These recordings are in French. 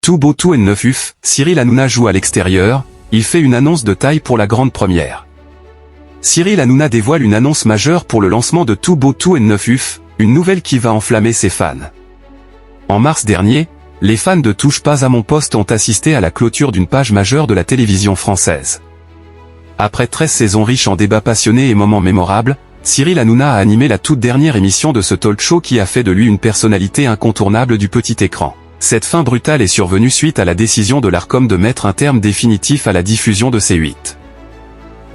Tout beau tout neuf uf, Cyril Hanouna joue à l'extérieur, il fait une annonce de taille pour la grande première. Cyril Hanouna dévoile une annonce majeure pour le lancement de Tout beau tout neuf uf, une nouvelle qui va enflammer ses fans. En mars dernier, les fans de Touche pas à mon poste ont assisté à la clôture d'une page majeure de la télévision française. Après 13 saisons riches en débats passionnés et moments mémorables, Cyril Hanouna a animé la toute dernière émission de ce talk show qui a fait de lui une personnalité incontournable du petit écran. Cette fin brutale est survenue suite à la décision de l'Arcom de mettre un terme définitif à la diffusion de C8.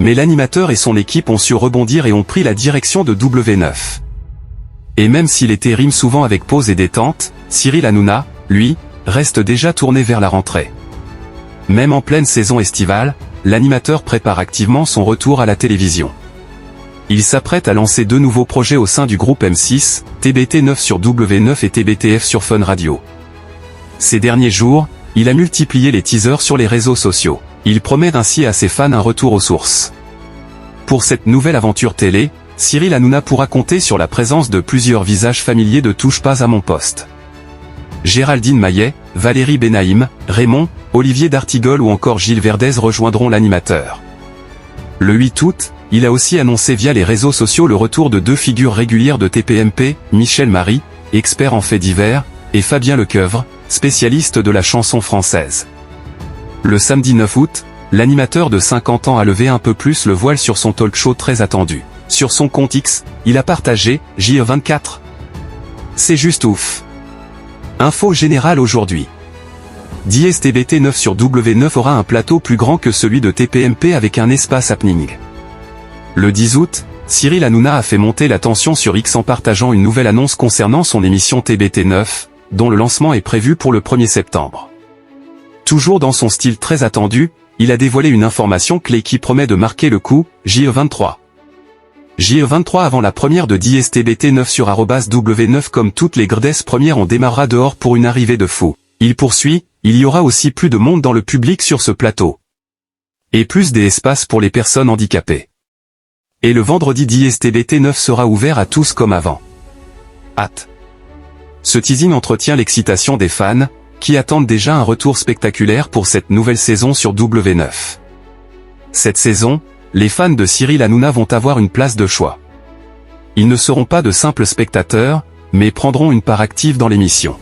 Mais l'animateur et son équipe ont su rebondir et ont pris la direction de W9. Et même s'il était rime souvent avec pause et détente, Cyril Hanouna, lui, reste déjà tourné vers la rentrée. Même en pleine saison estivale, l'animateur prépare activement son retour à la télévision. Il s'apprête à lancer 2 nouveaux projets au sein du groupe M6, TBT9 sur W9 et TBTF sur Fun Radio. Ces derniers jours, il a multiplié les teasers sur les réseaux sociaux. Il promet ainsi à ses fans un retour aux sources. Pour cette nouvelle aventure télé, Cyril Hanouna pourra compter sur la présence de plusieurs visages familiers de Touche pas à mon poste. Géraldine Maillet, Valérie Benaïm, Raymond, Olivier d'Artigol ou encore Gilles Verdez rejoindront l'animateur. Le 8 août, il a aussi annoncé via les réseaux sociaux le retour de 2 figures régulières de TPMP, Michel Marie, expert en faits divers, et Fabien Lecoeuvre, spécialiste de la chanson française. Le samedi 9 août, l'animateur de 50 ans a levé un peu plus le voile sur son talk show très attendu. Sur son compte X, il a partagé « JE24. C'est juste ouf. Info générale aujourd'hui. Dies TBT9 sur W9 aura un plateau plus grand que celui de TPMP avec un espace happening. Le 10 août, Cyril Hanouna a fait monter la tension sur X en partageant une nouvelle annonce concernant son émission TBT9, dont le lancement est prévu pour le 1er septembre. Toujours dans son style très attendu, il a dévoilé une information clé qui promet de marquer le coup, JE23. JE23 avant la première de Dies TBT9 sur @W9 comme toutes les grdes premières on démarrera dehors pour une arrivée de fou. Il poursuit, il y aura aussi plus de monde dans le public sur ce plateau. Et plus d'espace pour les personnes handicapées. Et le vendredi Dies TBT9 sera ouvert à tous comme avant. Hâte. Ce teasing entretient l'excitation des fans, qui attendent déjà un retour spectaculaire pour cette nouvelle saison sur W9. Cette saison, les fans de Cyril Hanouna vont avoir une place de choix. Ils ne seront pas de simples spectateurs, mais prendront une part active dans l'émission.